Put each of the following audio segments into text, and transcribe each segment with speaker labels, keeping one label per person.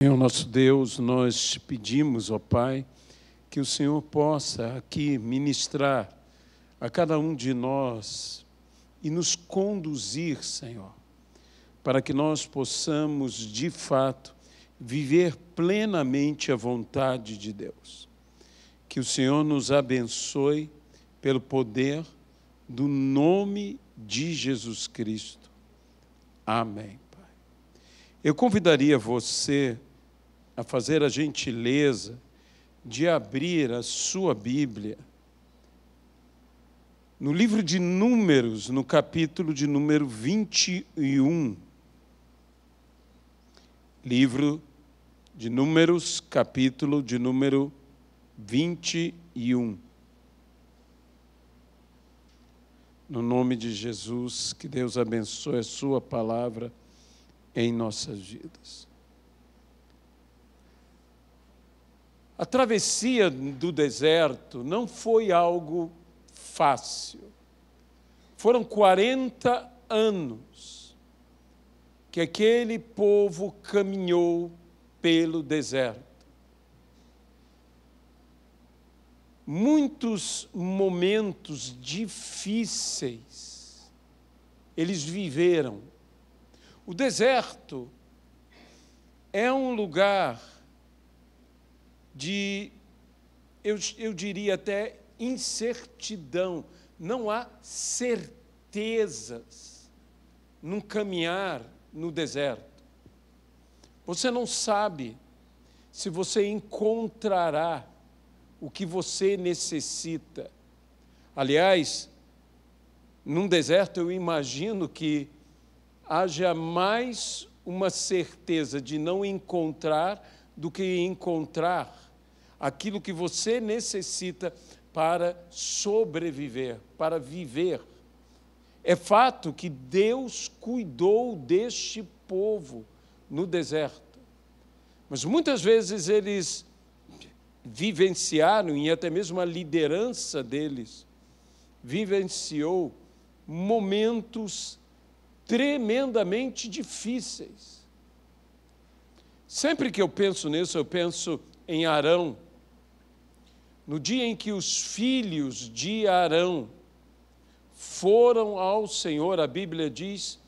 Speaker 1: Senhor nosso Deus, nós te pedimos, ó Pai, que o Senhor possa aqui ministrar a cada um de nós e nos conduzir, Senhor, para que nós possamos, de fato, viver plenamente a vontade de Deus. Que o Senhor nos abençoe pelo poder do nome de Jesus Cristo. Amém, Pai. Eu convidaria você a fazer a gentileza de abrir a sua Bíblia no livro de Números, no capítulo de número 21. Livro de Números, capítulo de número 21. No nome de Jesus, que Deus abençoe a sua palavra em nossas vidas. A travessia do deserto não foi algo fácil. Foram 40 anos que aquele povo caminhou pelo deserto. Muitos momentos difíceis eles viveram. O deserto é um lugar de, eu diria até, incertidão. Não há certezas num caminhar no deserto. Você não sabe se você encontrará o que você necessita. Aliás, num deserto eu imagino que haja mais uma certeza de não encontrar do que encontrar aquilo que você necessita para sobreviver, para viver. É fato que Deus cuidou deste povo no deserto, mas muitas vezes eles vivenciaram, e até mesmo a liderança deles vivenciou momentos tremendamente difíceis. Sempre que eu penso nisso, eu penso em Arão. No dia em que os filhos de Arão foram ao Senhor, a Bíblia diz,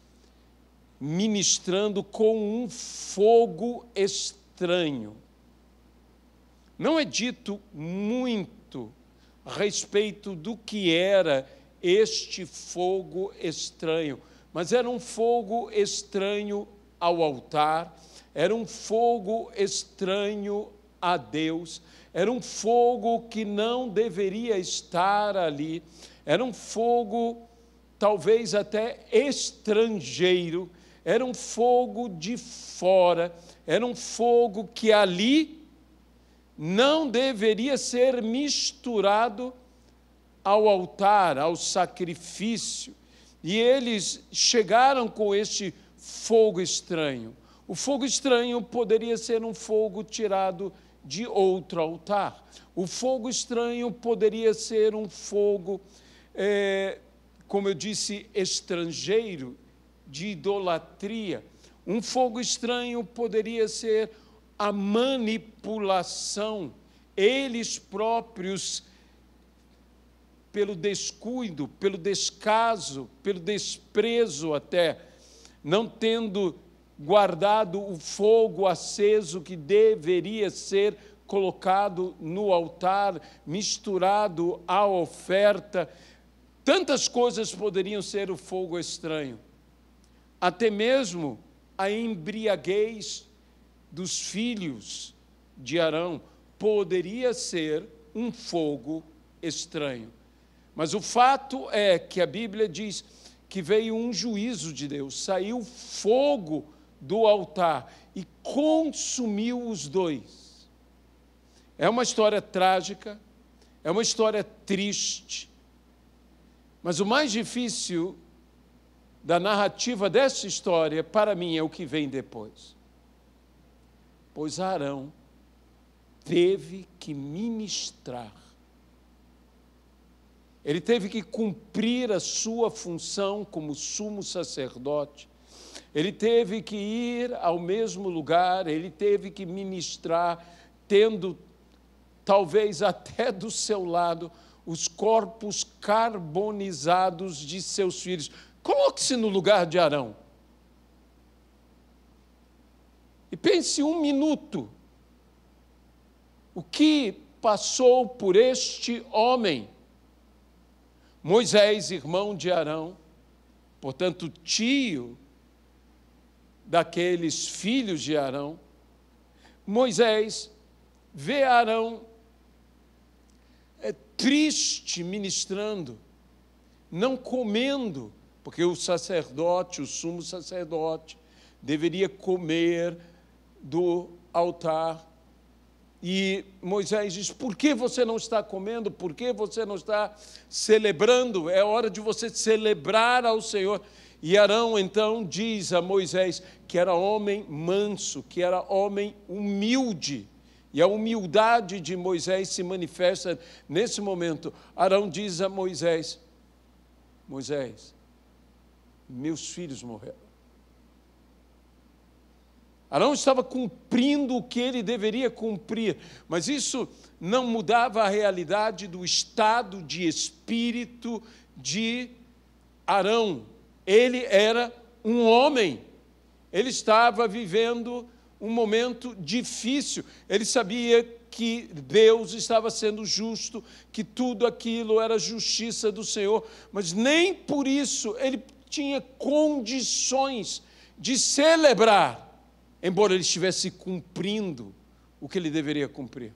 Speaker 1: ministrando com um fogo estranho. Não é dito muito a respeito do que era este fogo estranho, mas era um fogo estranho ao altar, era um fogo estranho a Deus, era um fogo que não deveria estar ali, era um fogo talvez até estrangeiro, era um fogo de fora, era um fogo que ali não deveria ser misturado ao altar, ao sacrifício. E eles chegaram com este fogo estranho. O fogo estranho poderia ser um fogo tirado de outro altar. O fogo estranho poderia ser um fogo, como eu disse, estrangeiro, de idolatria. Um fogo estranho poderia ser a manipulação. Eles próprios, pelo descuido, pelo descaso, pelo desprezo até, não tendo guardado o fogo aceso que deveria ser colocado no altar, misturado à oferta. Tantas coisas poderiam ser o fogo estranho. Até mesmo a embriaguez dos filhos de Arão poderia ser um fogo estranho. Mas o fato é que a Bíblia diz que veio um juízo de Deus, saiu fogo do altar e consumiu os dois. É uma história trágica, é uma história triste, mas o mais difícil da narrativa dessa história, para mim, é o que vem depois. Pois Arão teve que ministrar. Ele teve que cumprir a sua função como sumo sacerdote. ele teve que ir ao mesmo lugar, ele teve que ministrar, tendo talvez até do seu lado os corpos carbonizados de seus filhos. Coloque-se no lugar de Arão. E pense um minuto o que passou por este homem. Moisés, irmão de Arão, portanto, tio daqueles filhos de Arão. Moisés vê Arão triste ministrando, não comendo, porque o sacerdote, o sumo sacerdote, deveria comer do altar. E Moisés diz: por que você não está comendo? Por que você não está celebrando? É hora de você celebrar ao Senhor. E Arão então diz a Moisés que era homem manso, que era homem humilde. E a humildade de Moisés se manifesta nesse momento. Arão diz a Moisés: Moisés, meus filhos morreram. Arão estava cumprindo o que ele deveria cumprir, mas isso não mudava a realidade do estado de espírito de Arão. Ele era um homem, ele estava vivendo um momento difícil, ele sabia que Deus estava sendo justo, que tudo aquilo era justiça do Senhor, mas nem por isso ele tinha condições de celebrar, embora ele estivesse cumprindo o que ele deveria cumprir.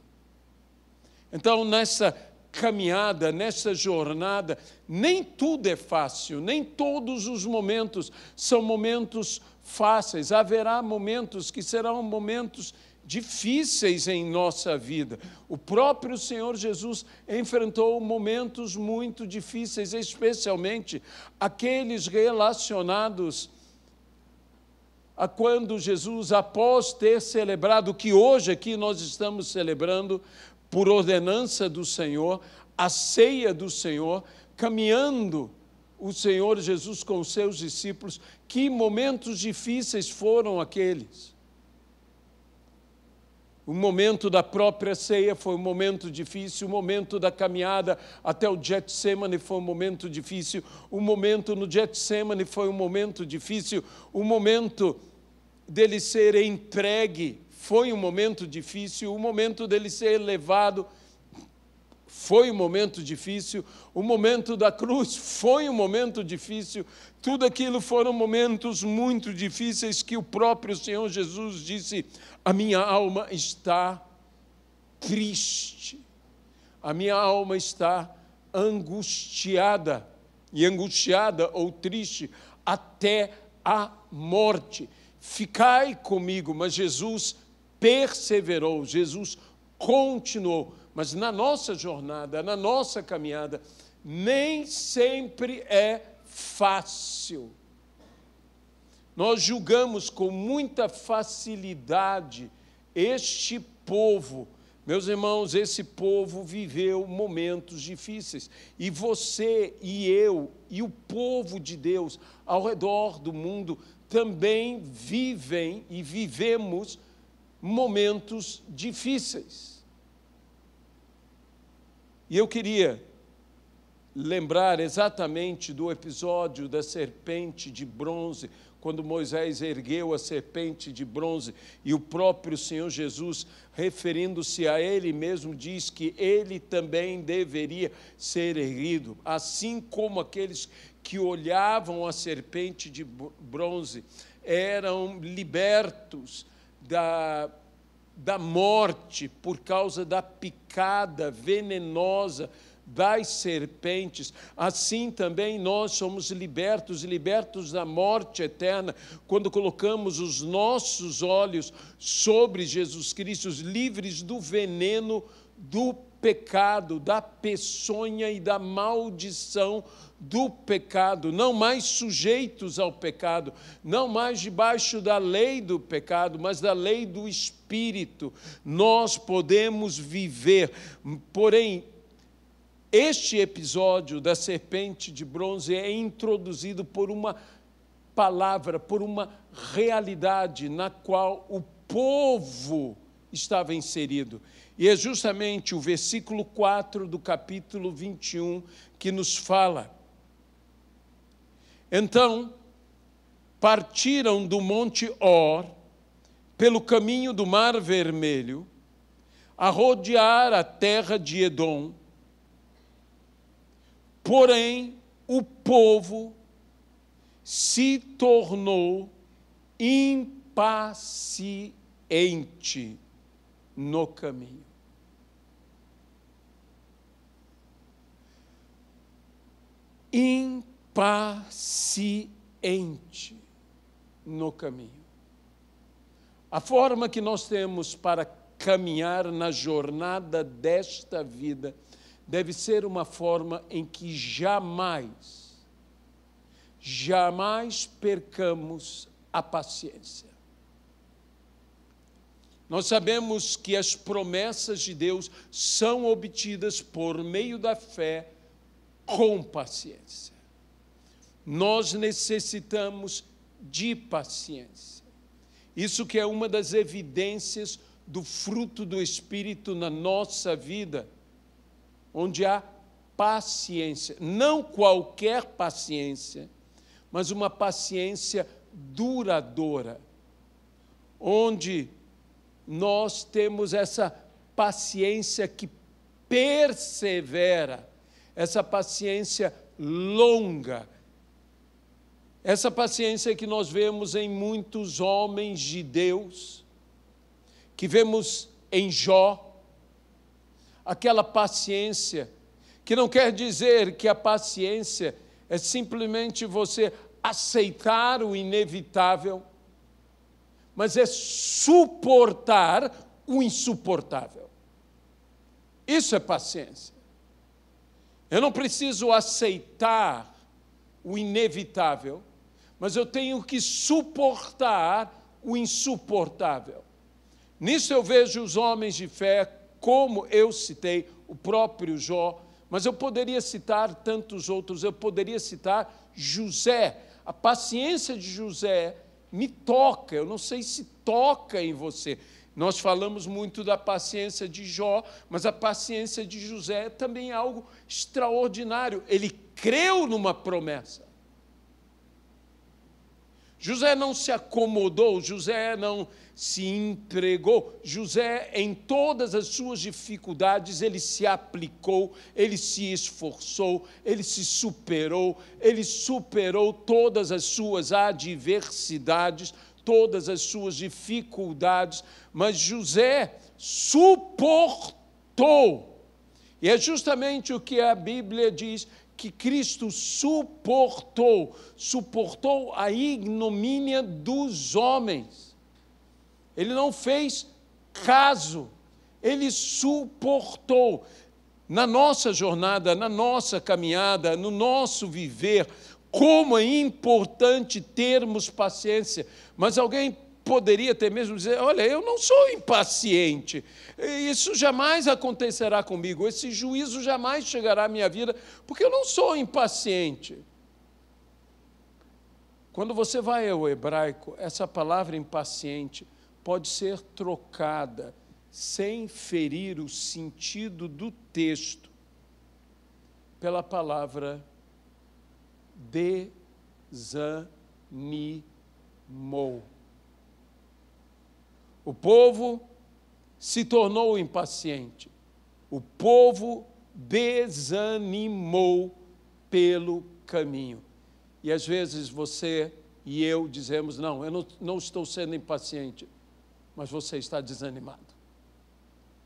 Speaker 1: Então, nessa caminhada, nessa jornada, nem tudo é fácil, nem todos os momentos são momentos fáceis. Haverá momentos que serão momentos difíceis em nossa vida. O próprio Senhor Jesus enfrentou momentos muito difíceis, especialmente aqueles relacionados a quando Jesus, após ter celebrado o que hoje aqui nós estamos celebrando, por ordenança do Senhor, a ceia do Senhor, caminhando o Senhor Jesus com os seus discípulos, que momentos difíceis foram aqueles. O momento da própria ceia foi um momento difícil, o momento da caminhada até o Getsemane foi um momento difícil, o momento no Getsemane foi um momento difícil, o momento dele ser entregue foi um momento difícil, o momento dele ser levado foi um momento difícil, o momento da cruz foi um momento difícil, tudo aquilo foram momentos muito difíceis que o próprio Senhor Jesus disse: a minha alma está triste, a minha alma está angustiada, e angustiada ou triste até a morte. Ficai comigo, mas Jesus perseverou, Jesus continuou. Mas na nossa jornada, na nossa caminhada, nem sempre é fácil. Nós julgamos com muita facilidade este povo. Meus irmãos, esse povo viveu momentos difíceis. E você e eu e o povo de Deus ao redor do mundo também vivem e vivemos momentos difíceis. E eu queria lembrar exatamente do episódio da serpente de bronze, quando Moisés ergueu a serpente de bronze e o próprio Senhor Jesus, referindo-se a ele mesmo, diz que ele também deveria ser erguido, assim como aqueles que olhavam a serpente de bronze eram libertos da morte por causa da picada venenosa das serpentes. Assim também nós somos libertos da morte eterna, quando colocamos os nossos olhos sobre Jesus Cristo, livres do veneno do pecado, da peçonha e da maldição do pecado, não mais sujeitos ao pecado, não mais debaixo da lei do pecado, mas da lei do Espírito. Nós podemos viver, porém, este episódio da serpente de bronze é introduzido por uma palavra, por uma realidade na qual o povo estava inserido. E é justamente o versículo 4 do capítulo 21 que nos fala. Então, partiram do Monte Hor, pelo caminho do Mar Vermelho, a rodear a terra de Edom. Porém, o povo se tornou impaciente no caminho. Impaciente no caminho. A forma que nós temos para caminhar na jornada desta vida deve ser uma forma em que jamais percamos a paciência. Nós sabemos que as promessas de Deus são obtidas por meio da fé com paciência. Nós necessitamos de paciência. Isso que é uma das evidências do fruto do Espírito na nossa vida, onde há paciência, não qualquer paciência, mas uma paciência duradoura, onde nós temos essa paciência que persevera, essa paciência longa, essa paciência que nós vemos em muitos homens de Deus, que vemos em Jó, aquela paciência, que não quer dizer que a paciência é simplesmente você aceitar o inevitável, mas é suportar o insuportável. Isso é paciência. Eu não preciso aceitar o inevitável, mas eu tenho que suportar o insuportável. Nisso eu vejo os homens de fé, como eu citei, o próprio Jó, mas eu poderia citar tantos outros, eu poderia citar José. A paciência de José me toca, eu não sei se toca em você. Nós falamos muito da paciência de Jó, mas a paciência de José também é algo extraordinário. Ele creu numa promessa. José não se acomodou, José não se entregou. José, em todas as suas dificuldades, ele se aplicou, ele se esforçou, ele se superou, ele superou todas as suas adversidades, todas as suas dificuldades, mas José suportou. E é justamente o que a Bíblia diz, que Cristo suportou a ignomínia dos homens. Ele não fez caso, ele suportou. Na nossa jornada, na nossa caminhada, no nosso viver, como é importante termos paciência. Mas alguém poderia até mesmo dizer, olha, eu não sou impaciente, isso jamais acontecerá comigo, esse juízo jamais chegará à minha vida, porque eu não sou impaciente. Quando você vai ao hebraico, essa palavra impaciente pode ser trocada sem ferir o sentido do texto pela palavra desanimou. O povo se tornou impaciente. O povo desanimou pelo caminho. E às vezes você e eu dizemos, não, eu não estou sendo impaciente, mas você está desanimado.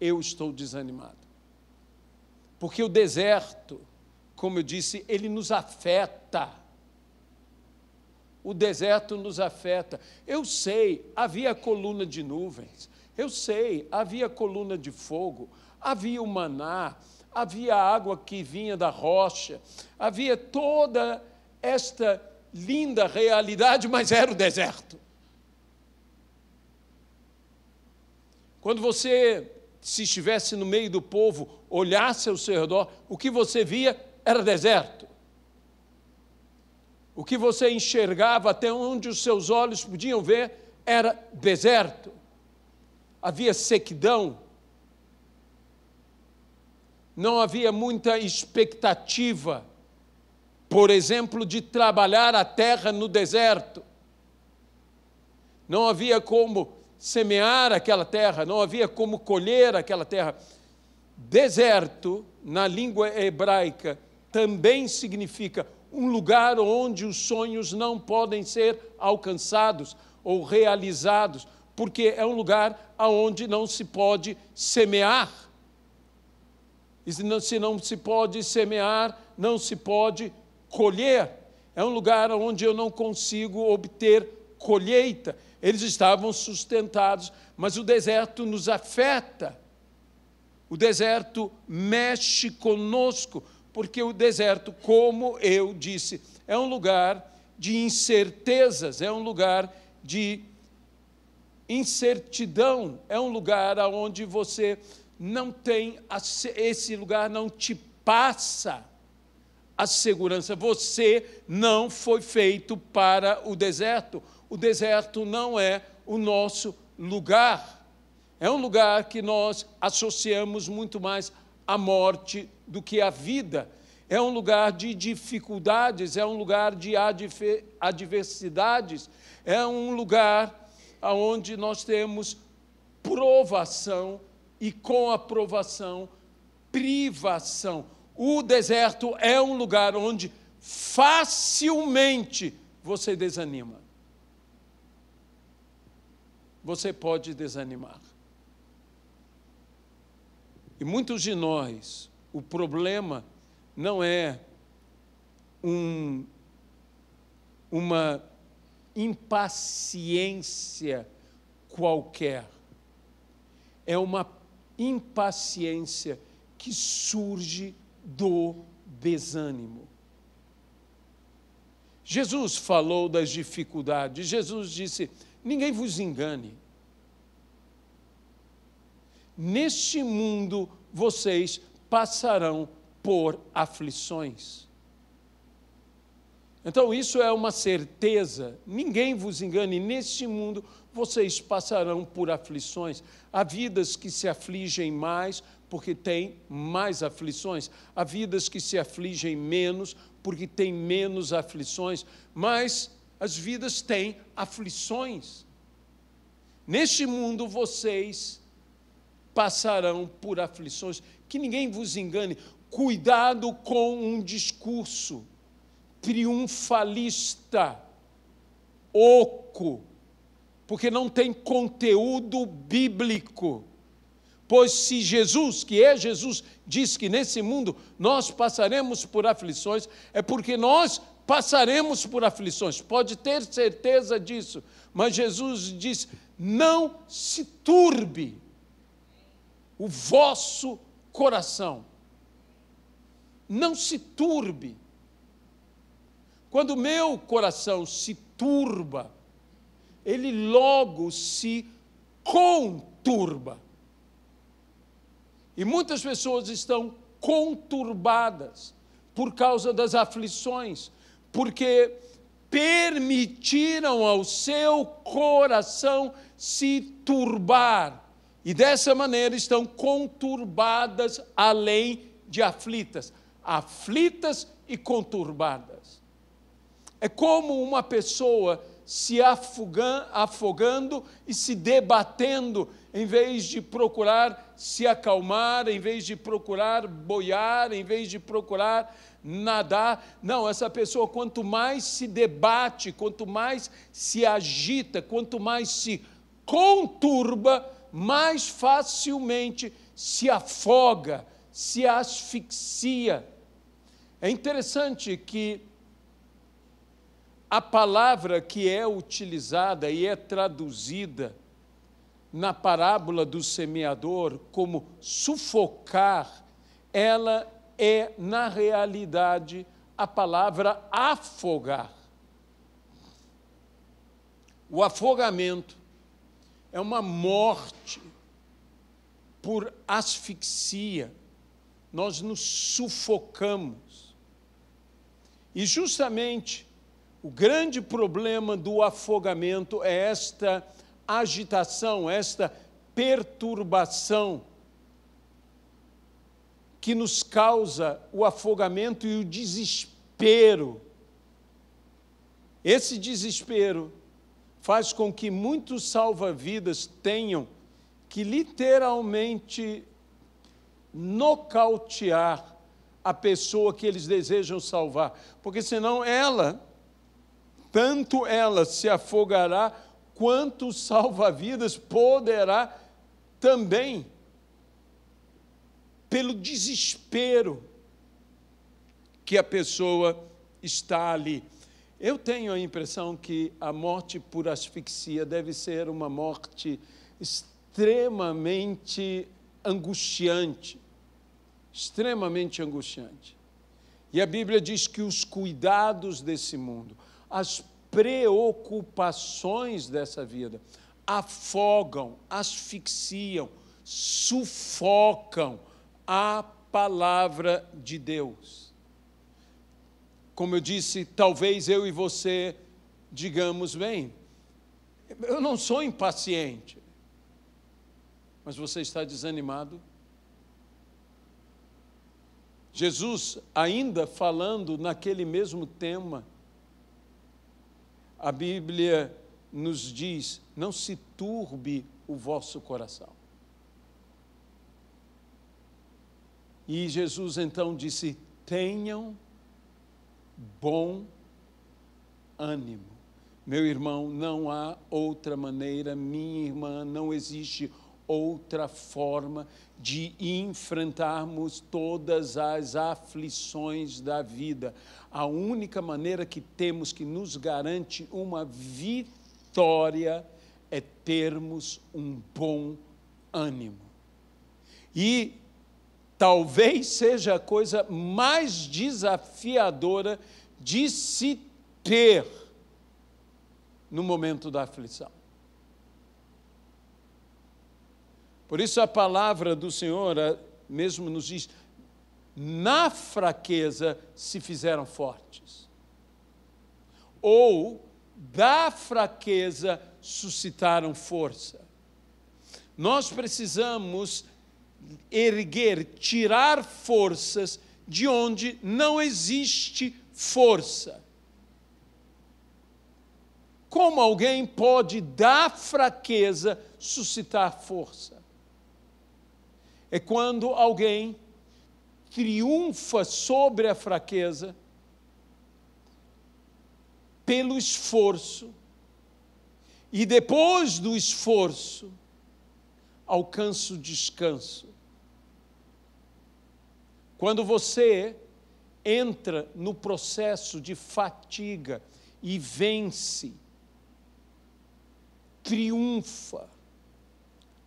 Speaker 1: Eu estou desanimado. Porque o deserto, como eu disse, ele nos afeta. O deserto nos afeta. Eu sei, havia coluna de nuvens. Eu sei, havia coluna de fogo. Havia o maná. Havia água que vinha da rocha. Havia toda esta linda realidade, mas era o deserto. Quando você, se estivesse no meio do povo, olhasse ao seu redor, o que você via era deserto. O que você enxergava até onde os seus olhos podiam ver era deserto. Havia sequidão. Não havia muita expectativa, por exemplo, de trabalhar a terra no deserto. Não havia como semear aquela terra, não havia como colher aquela terra. Deserto, na língua hebraica, também significa um lugar onde os sonhos não podem ser alcançados ou realizados, porque é um lugar onde não se pode semear. E se não se pode semear, não se pode colher. É um lugar onde eu não consigo obter colheita. Eles estavam sustentados, mas o deserto nos afeta. O deserto mexe conosco, porque o deserto, como eu disse, é um lugar de incertezas, é um lugar de incertidão, é um lugar onde você não tem, esse lugar não te passa a segurança. Você não foi feito para o deserto. O deserto não é o nosso lugar. É um lugar que nós associamos muito mais à morte do que à vida. É um lugar de dificuldades, é um lugar de adversidades, é um lugar onde nós temos provação e, com a provação, privação. O deserto é um lugar onde facilmente você desanima. Você pode desanimar. E muitos de nós, o problema não é uma impaciência qualquer. É uma impaciência que surge do desânimo. Jesus falou das dificuldades. Jesus disse: ninguém vos engane. Neste mundo vocês passarão por aflições. Então, isso é uma certeza. Ninguém vos engane. Neste mundo vocês passarão por aflições. Há vidas que se afligem mais porque têm mais aflições. Há vidas que se afligem menos porque têm menos aflições. Mas as vidas têm aflições. Neste mundo vocês passarão por aflições. Que ninguém vos engane. Cuidado com um discurso triunfalista, oco, porque não tem conteúdo bíblico. Pois se Jesus, que é Jesus, diz que nesse mundo nós passaremos por aflições, é porque nós passaremos por aflições. Pode ter certeza disso. Mas Jesus diz: não se turbe o vosso coração. Não se turbe. Quando o meu coração se turba, ele logo se conturba. E muitas pessoas estão conturbadas por causa das aflições, porque permitiram ao seu coração se turbar. E dessa maneira estão conturbadas além de aflitas. Aflitas e conturbadas. É como uma pessoa se afogando e se debatendo, em vez de procurar se acalmar, em vez de procurar boiar, em vez de procurar nadar. Não, essa pessoa, quanto mais se debate, quanto mais se agita, quanto mais se conturba, mais facilmente se afoga, se asfixia. É interessante que a palavra que é utilizada e é traduzida na parábola do semeador como sufocar, ela é, na realidade, a palavra afogar. O afogamento é uma morte por asfixia. Nós nos sufocamos. E justamente O grande problema do afogamento é esta agitação, esta perturbação que nos causa o afogamento e o desespero. Esse desespero faz com que muitos salva-vidas tenham que literalmente nocautear a pessoa que eles desejam salvar, porque senão tanto ela se afogará, quanto o salva-vidas poderá também, pelo desespero que a pessoa está ali. Eu tenho a impressão que a morte por asfixia deve ser uma morte extremamente angustiante. Extremamente angustiante. E a Bíblia diz que os cuidados desse mundo, as preocupações dessa vida, afogam, asfixiam, sufocam a palavra de Deus. Como eu disse, talvez eu e você digamos, bem, eu não sou impaciente, mas você está desanimado? Jesus, ainda falando naquele mesmo tema, a Bíblia nos diz, não se turbe o vosso coração. E Jesus então disse, tenham bom ânimo. Meu irmão, não há outra maneira, minha irmã, não existe outra forma de enfrentarmos todas as aflições da vida. A única maneira que temos que nos garante uma vitória é termos um bom ânimo. E talvez seja a coisa mais desafiadora de se ter no momento da aflição. Por isso a palavra do Senhor mesmo nos diz, na fraqueza se fizeram fortes. Ou, da fraqueza suscitaram força. Nós precisamos erguer, tirar forças de onde não existe força. Como alguém pode, da fraqueza, suscitar força? É quando alguém triunfa sobre a fraqueza pelo esforço e depois do esforço alcança o descanso. Quando você entra no processo de fatiga e vence, triunfa,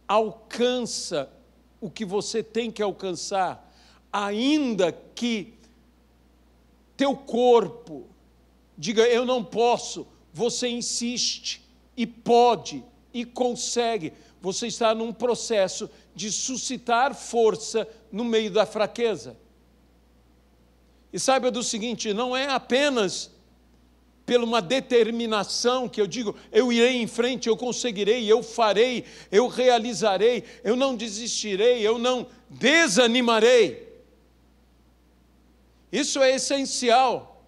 Speaker 1: alcança o que você tem que alcançar, ainda que teu corpo diga, eu não posso, você insiste e pode e consegue. Você está num processo de suscitar força no meio da fraqueza. E saiba do seguinte, não é apenas pela uma determinação que eu digo, eu irei em frente, eu conseguirei, eu farei, eu realizarei, eu não desistirei, eu não desanimarei. Isso é essencial.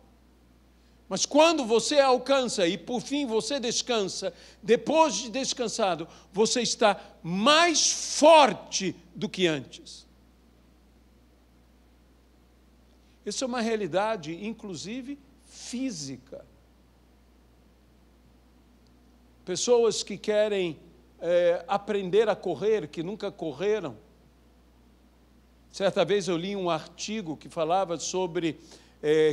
Speaker 1: Mas quando você alcança e por fim você descansa, depois de descansado, você está mais forte do que antes. Isso é uma realidade, inclusive, física. Pessoas que querem aprender a correr, que nunca correram. Certa vez eu li um artigo que falava sobre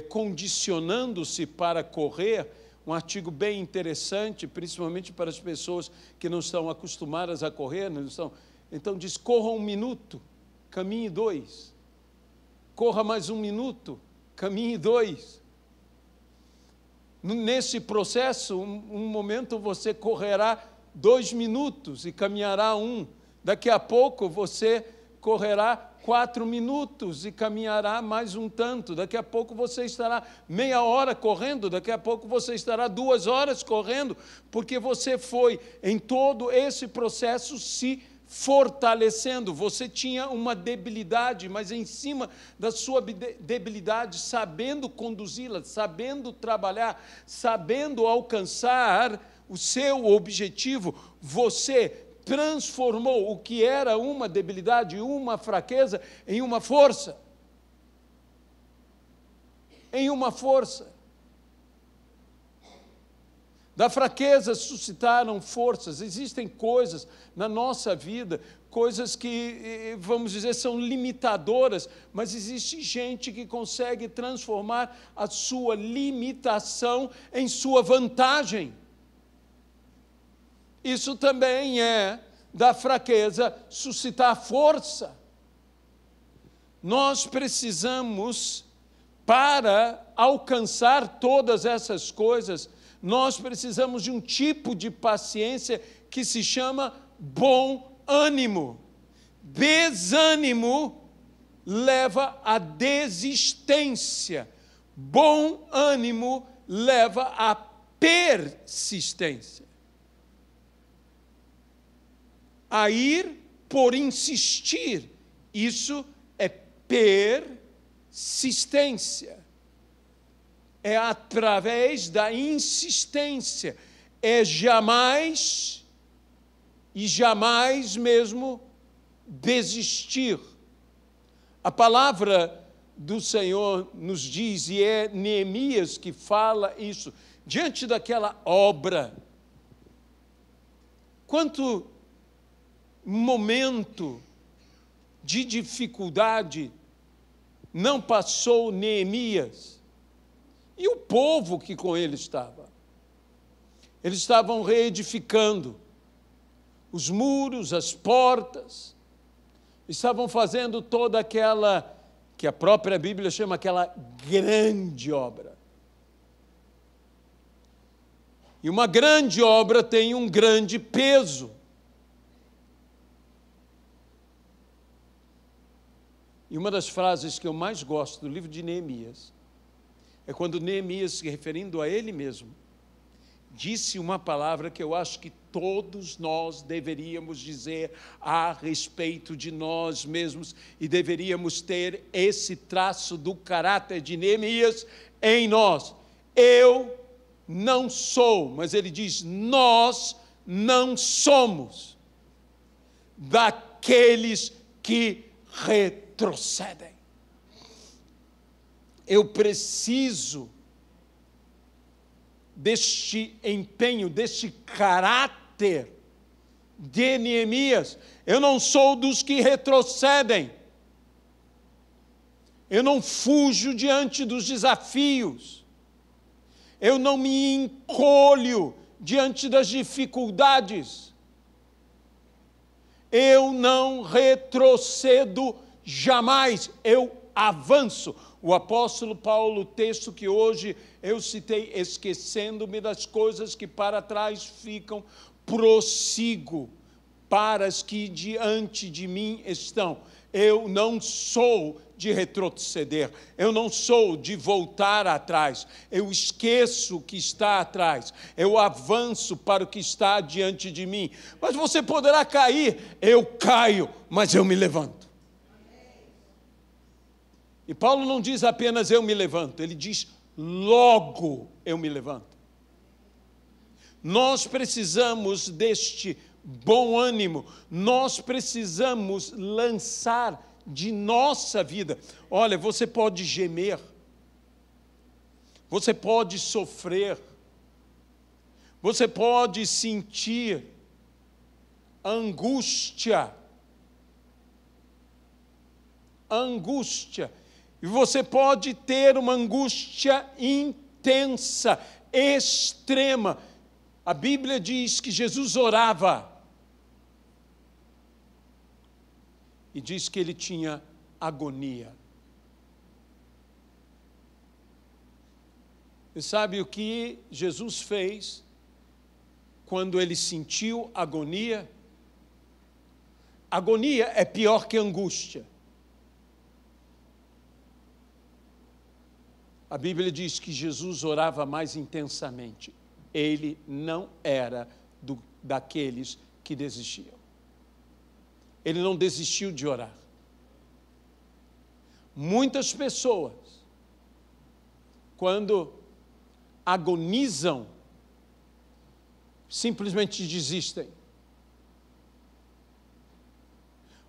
Speaker 1: condicionando-se para correr, um artigo bem interessante, principalmente para as pessoas que não estão acostumadas a correr. Não estão. Então diz, corra 1 minuto, caminhe 2. Corra mais 1 minuto, caminhe 2. Nesse processo, um momento você correrá 2 minutos e caminhará 1. Daqui a pouco você correrá 4 minutos e caminhará mais um tanto. Daqui a pouco você estará meia hora correndo, daqui a pouco você estará 2 horas correndo, porque você foi em todo esse processo se fortalecendo. Você tinha uma debilidade, mas em cima da sua debilidade, sabendo conduzi-la, sabendo trabalhar, sabendo alcançar o seu objetivo, você transformou o que era uma debilidade, uma fraqueza, em uma força. Em uma força. Da fraqueza suscitaram forças. Existem coisas na nossa vida, coisas que, vamos dizer, são limitadoras, mas existe gente que consegue transformar a sua limitação em sua vantagem. Isso também é da fraqueza suscitar força. Nós precisamos, para alcançar todas essas coisas, nós precisamos de um tipo de paciência que se chama bom ânimo. Desânimo leva à desistência. Bom ânimo leva à persistência. A ir por insistir, isso é persistência. É através da insistência, é jamais e jamais mesmo desistir. A palavra do Senhor nos diz, e é Neemias que fala isso, diante daquela obra, quanto momento de dificuldade não passou Neemias e o povo que com ele estava. Eles estavam reedificando os muros, as portas, estavam fazendo toda aquela, que a própria Bíblia chama aquela grande obra. E uma grande obra tem um grande peso. E uma das frases que eu mais gosto do livro de Neemias é quando Neemias, se referindo a ele mesmo, disse uma palavra que eu acho que todos nós deveríamos dizer a respeito de nós mesmos e deveríamos ter esse traço do caráter de Neemias em nós. Eu não sou, mas ele diz, nós não somos daqueles que retrocedem. Eu preciso deste empenho, deste caráter de Neemias. Eu não sou dos que retrocedem. Eu não fujo diante dos desafios. Eu não me encolho diante das dificuldades. Eu não retrocedo jamais, eu avanço. O apóstolo Paulo, o texto que hoje eu citei, esquecendo-me das coisas que para trás ficam, prossigo para as que diante de mim estão. Eu não sou de retroceder, eu não sou de voltar atrás, eu esqueço o que está atrás, eu avanço para o que está diante de mim. Mas você poderá cair, eu caio, mas eu me levanto. E Paulo não diz apenas eu me levanto, ele diz logo eu me levanto. Nós precisamos deste bom ânimo, nós precisamos lançar de nossa vida. Olha, você pode gemer, você pode sofrer, você pode sentir angústia, e você pode ter uma angústia intensa, extrema. A Bíblia diz que Jesus orava e diz que ele tinha agonia. E sabe o que Jesus fez quando ele sentiu agonia? Agonia é pior que angústia. A Bíblia diz que Jesus orava mais intensamente. Ele não era daqueles que desistiam. Ele não desistiu de orar. Muitas pessoas, quando agonizam, simplesmente desistem.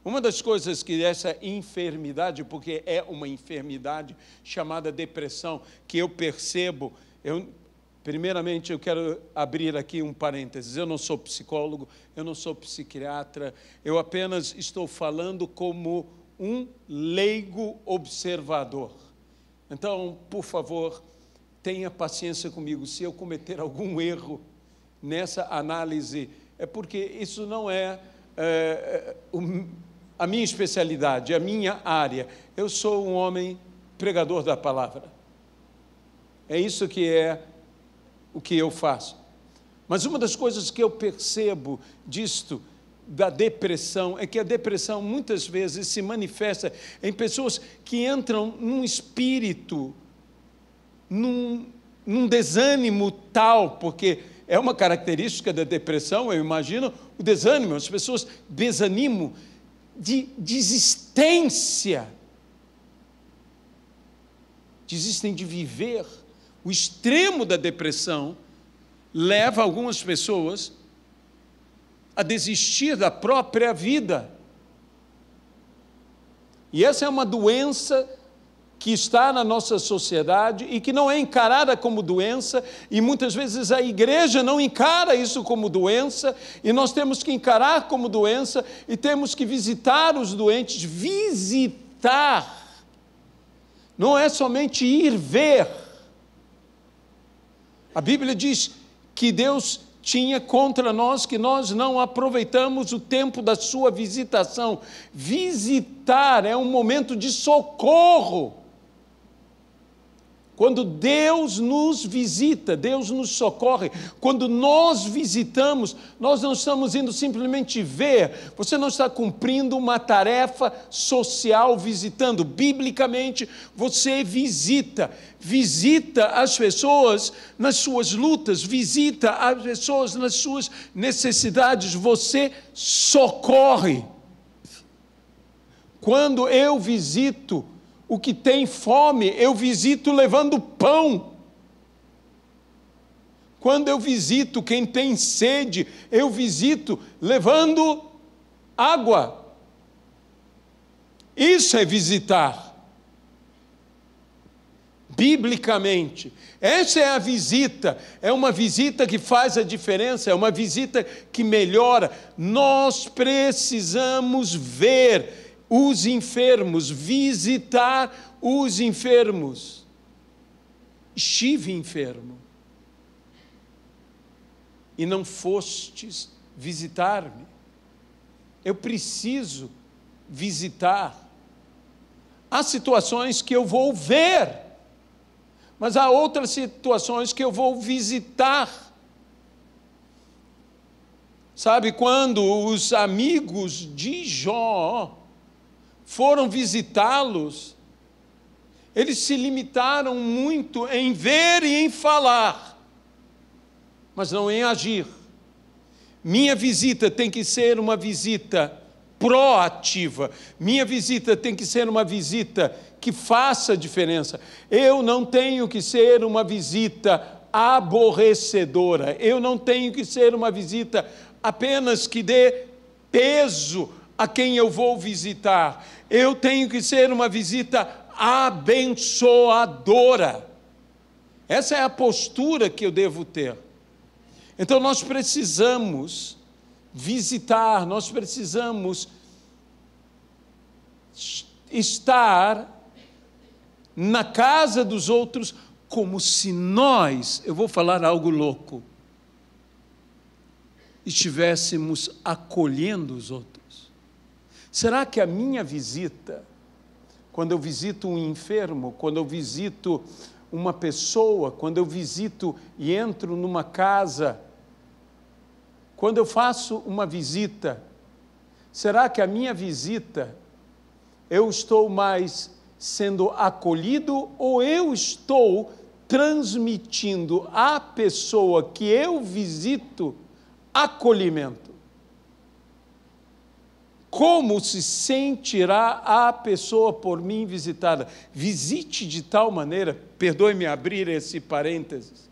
Speaker 1: Uma das coisas que essa enfermidade, porque é uma enfermidade chamada depressão, que eu percebo, primeiramente eu quero abrir aqui um parênteses, eu não sou psicólogo, eu não sou psiquiatra, eu apenas estou falando como um leigo observador. Então, por favor, tenha paciência comigo, se eu cometer algum erro nessa análise, é porque isso não é a minha especialidade, a minha área. Eu sou um homem pregador da palavra. É isso que é o que eu faço. Mas uma das coisas que eu percebo disto, da depressão, é que a depressão muitas vezes se manifesta em pessoas que entram num espírito, num desânimo tal, porque é uma característica da depressão, eu imagino, o desânimo, as pessoas desanimam, de desistência, desistem de viver. O extremo da depressão leva algumas pessoas a desistir da própria vida. E essa é uma doença que está na nossa sociedade e que não é encarada como doença, e muitas vezes a igreja não encara isso como doença, e nós temos que encarar como doença, e temos que visitar os doentes. Visitar não é somente ir ver. A Bíblia diz que Deus tinha contra nós que nós não aproveitamos o tempo da sua visitação. Visitar é um momento de socorro. Quando Deus nos visita, Deus nos socorre. Quando nós visitamos, nós não estamos indo simplesmente ver. Você não está cumprindo uma tarefa social visitando. Biblicamente, você visita. Visita as pessoas nas suas lutas, visita as pessoas nas suas necessidades. Você socorre. Quando eu visito o que tem fome, eu visito levando pão. Quando eu visito quem tem sede, eu visito levando água. Isso é visitar. Biblicamente, essa é a visita, é uma visita que faz a diferença, é uma visita que melhora. Nós precisamos ver os enfermos, visitar os enfermos. Estive enfermo e não fostes visitar-me. Eu preciso visitar. Há situações que eu vou ver, mas há outras situações que eu vou visitar. Sabe, quando os amigos de Jó foram visitá-los, eles se limitaram muito em ver e em falar, mas não em agir. Minha visita tem que ser uma visita proativa. Minha visita tem que ser uma visita que faça diferença. Eu não tenho que ser uma visita aborrecedora. Eu não tenho que ser uma visita apenas que dê peso a quem eu vou visitar. Eu tenho que ser uma visita abençoadora. Essa é a postura que eu devo ter. Então nós precisamos visitar, nós precisamos estar na casa dos outros como se nós, eu vou falar algo louco, estivéssemos acolhendo os outros. Será que a minha visita, quando eu visito um enfermo, quando eu visito uma pessoa, quando eu visito e entro numa casa, quando eu faço uma visita, Será que a minha visita, eu estou mais sendo acolhido ou eu estou transmitindo à pessoa que eu visito acolhimento? Como se sentirá a pessoa por mim visitada? Visite de tal maneira, perdoe-me abrir esse parênteses,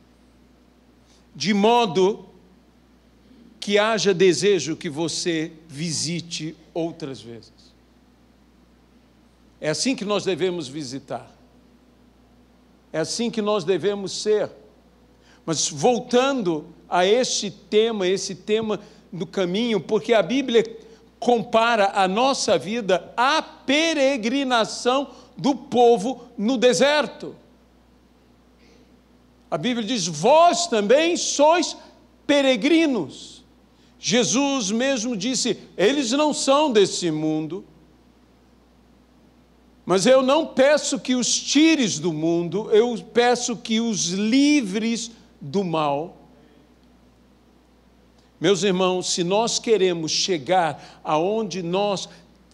Speaker 1: de modo que haja desejo que você visite outras vezes. É assim que nós devemos visitar. É assim que nós devemos ser. Mas voltando a esse tema do caminho, porque a Bíblia compara a nossa vida à peregrinação do povo no deserto. A Bíblia diz: vós também sois peregrinos. Jesus mesmo disse: eles não são desse mundo, mas eu não peço que os tires do mundo, eu peço que os livres do mal. Meus irmãos, se nós queremos chegar aonde nós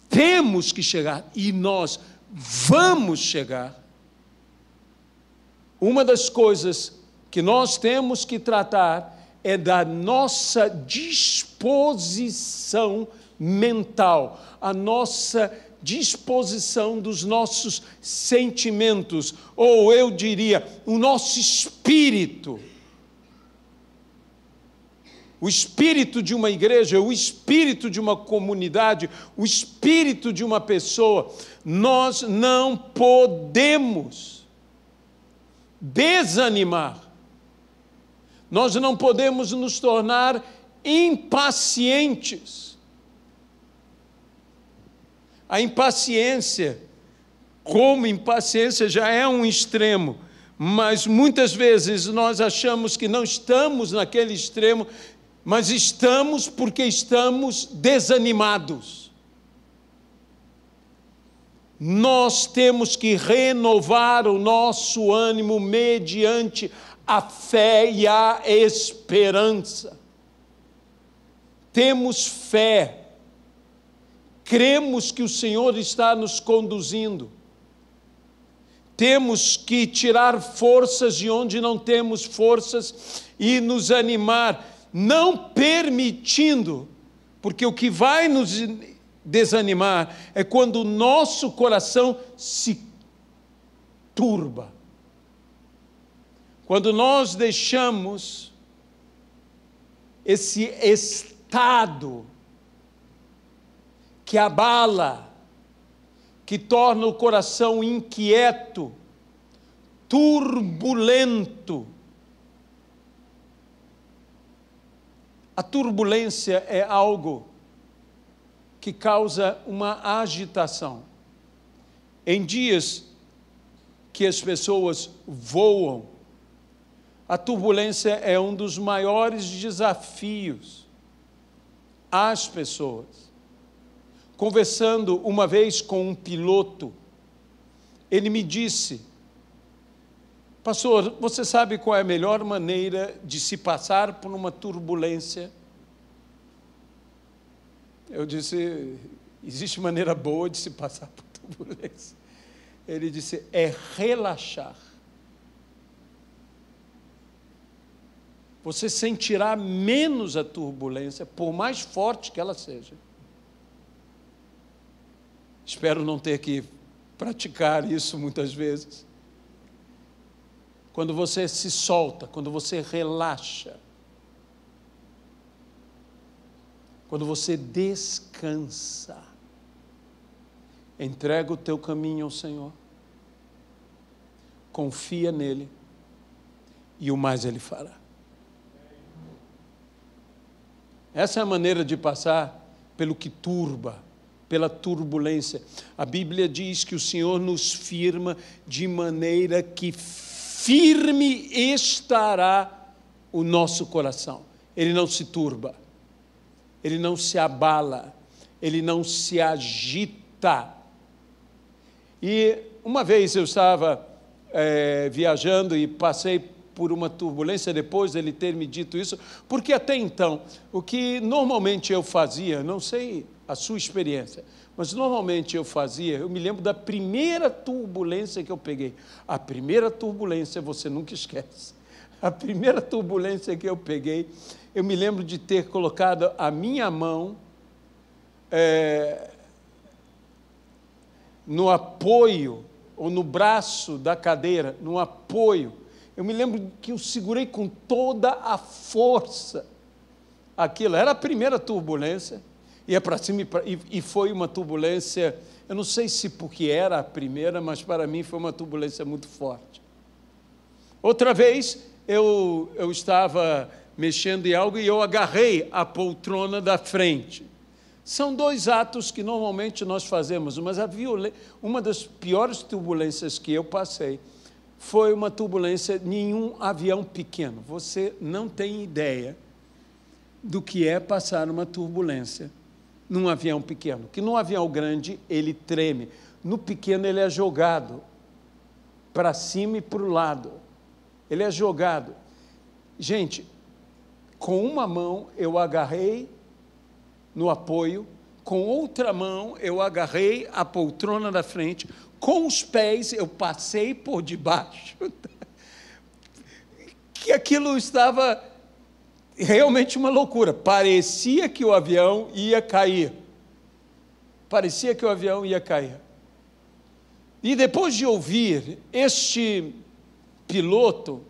Speaker 1: temos que chegar, e nós vamos chegar, uma das coisas que nós temos que tratar é da nossa disposição mental, a nossa disposição dos nossos sentimentos, ou eu diria, o nosso espírito. O espírito de uma igreja, o espírito de uma comunidade, o espírito de uma pessoa. Nós não podemos desanimar. Nós não podemos nos tornar impacientes. A impaciência, como impaciência, já é um extremo, mas muitas vezes nós achamos que não estamos naquele extremo, mas estamos porque estamos desanimados. Nós temos que renovar o nosso ânimo mediante a fé e a esperança. Temos fé, cremos que o Senhor está nos conduzindo. Temos que tirar forças de onde não temos forças e nos animar, não permitindo, porque o que vai nos desanimar é quando o nosso coração se turba. Quando nós deixamos esse estado que abala, que torna o coração inquieto, turbulento. A turbulência é algo que causa uma agitação. Em dias que as pessoas voam, a turbulência é um dos maiores desafios às pessoas. Conversando uma vez com um piloto, ele me disse: pastor, você sabe qual é a melhor maneira de se passar por uma turbulência? Eu disse: existe maneira boa de se passar por turbulência. Ele disse: é relaxar. Você sentirá menos a turbulência, por mais forte que ela seja. Espero não ter que praticar isso muitas vezes. Quando você se solta, quando você relaxa, quando você descansa, entrega o teu caminho ao Senhor, confia nele e o mais Ele fará. Essa é a maneira de passar pelo que turba, pela turbulência. A Bíblia diz que o Senhor nos firma de maneira que firme estará o nosso coração. Ele não se turba, ele não se abala, ele não se agita. E uma vez eu estava viajando e passei por uma turbulência depois dele ter me dito isso, porque até então, o que normalmente eu fazia, não sei a sua experiência. Mas normalmente eu me lembro da primeira turbulência que eu peguei. A primeira turbulência você nunca esquece. A primeira turbulência que eu peguei, eu me lembro de ter colocado a minha mão no apoio, ou no braço da cadeira, no apoio. Eu me lembro que eu segurei com toda a força aquilo. Era a primeira turbulência, ia para cima e foi uma turbulência, eu não sei se porque era a primeira, mas para mim foi uma turbulência muito forte. Outra vez, eu estava mexendo em algo e eu agarrei a poltrona da frente. São dois atos que normalmente nós fazemos, mas uma das piores turbulências que eu passei foi uma turbulência em um avião pequeno. Você não tem ideia do que é passar uma turbulência num avião pequeno. Que num avião grande ele treme, no pequeno ele é jogado para cima e para o lado. Ele é jogado. Gente, com uma mão eu agarrei no apoio, com outra mão eu agarrei a poltrona da frente, com os pés eu passei por debaixo. Que aquilo estava realmente uma loucura. Parecia que o avião ia cair. Parecia que o avião ia cair. E depois de ouvir este piloto,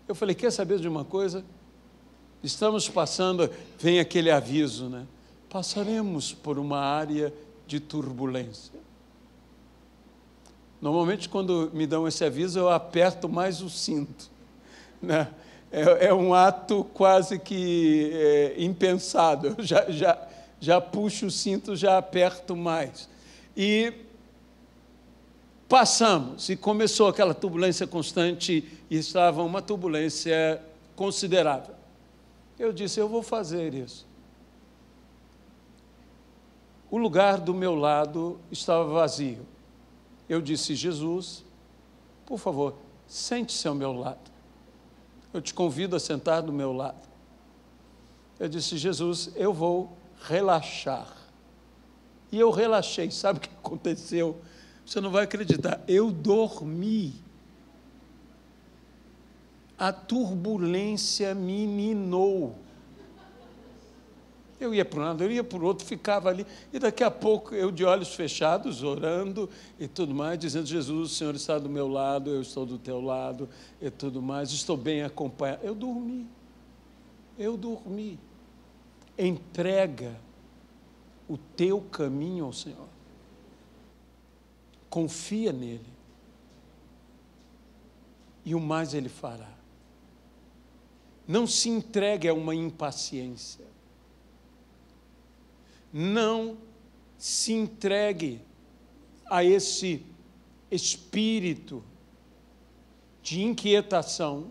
Speaker 1: eu falei, quer saber de uma coisa? Estamos passando, vem aquele aviso, né? Passaremos por uma área de turbulência. Normalmente, quando me dão esse aviso, eu aperto mais o cinto, né? É um ato quase que impensado. Eu já puxo o cinto, já aperto mais. E passamos, e começou aquela turbulência constante, e estava uma turbulência considerável. Eu disse, eu vou fazer isso. O lugar do meu lado estava vazio. Eu disse, Jesus, por favor, sente-se ao meu lado. Eu te convido a sentar do meu lado. Eu disse, Jesus, eu vou relaxar. E eu relaxei. Sabe o que aconteceu? Você não vai acreditar. Eu dormi. A turbulência me minou. Eu ia para um lado, eu ia para o outro, ficava ali, e daqui a pouco eu de olhos fechados, orando e tudo mais, dizendo, Jesus, o Senhor está do meu lado, eu estou do teu lado e tudo mais, estou bem acompanhado. Eu dormi. Entrega o teu caminho ao Senhor. Confia nele. E o mais Ele fará. Não se entregue a uma impaciência. Não se entregue a esse espírito de inquietação.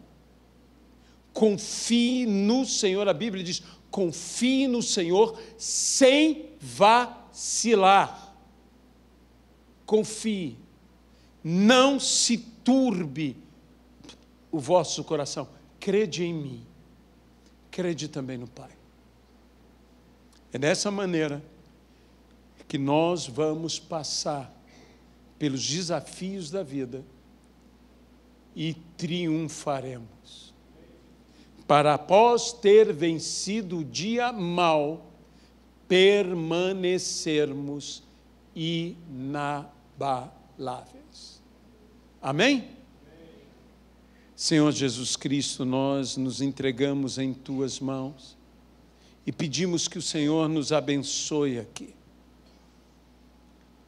Speaker 1: Confie no Senhor. A Bíblia diz, confie no Senhor sem vacilar. Confie. Não se turbe o vosso coração. Crede em mim. Crede também no Pai. É dessa maneira que nós vamos passar pelos desafios da vida e triunfaremos. Para após ter vencido o dia mau, permanecermos inabaláveis. Amém? Senhor Jesus Cristo, nós nos entregamos em Tuas mãos e pedimos que o Senhor nos abençoe aqui.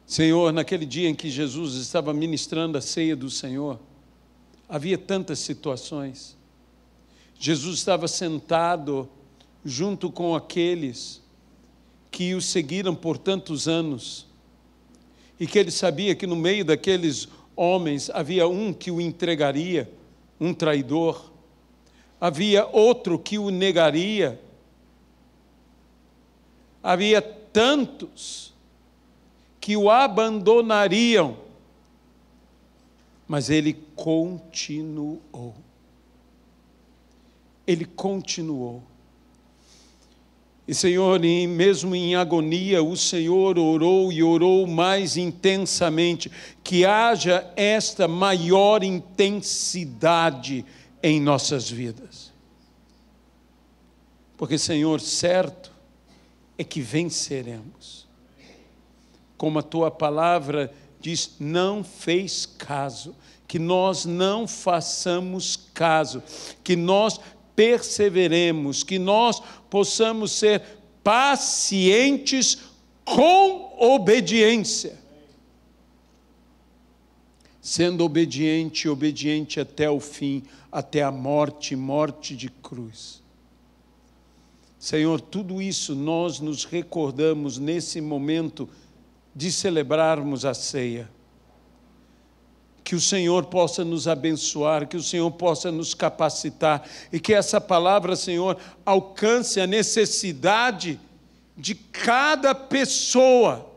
Speaker 1: Senhor, naquele dia em que Jesus estava ministrando a ceia do Senhor, havia tantas situações. Jesus estava sentado junto com aqueles que o seguiram por tantos anos e que ele sabia que no meio daqueles homens havia um que o entregaria, um traidor, havia outro que o negaria, havia tantos que o abandonariam, mas ele continuou. Ele continuou. E, Senhor, mesmo em agonia, o Senhor orou e orou mais intensamente, que haja esta maior intensidade em nossas vidas. Porque, Senhor, certo é que venceremos. Como a Tua palavra diz, não fez caso, que nós não façamos caso, que nós perseveremos, que nós possamos ser pacientes com obediência. Sendo obediente, obediente até o fim, até a morte, morte de cruz. Senhor, tudo isso nós nos recordamos nesse momento de celebrarmos a ceia. Que o Senhor possa nos abençoar, que o Senhor possa nos capacitar, e que essa palavra, Senhor, alcance a necessidade de cada pessoa,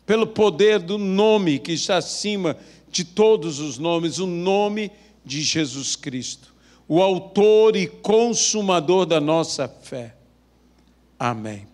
Speaker 1: pelo poder do nome que está acima de todos os nomes, o nome de Jesus Cristo, o autor e consumador da nossa fé. Amém.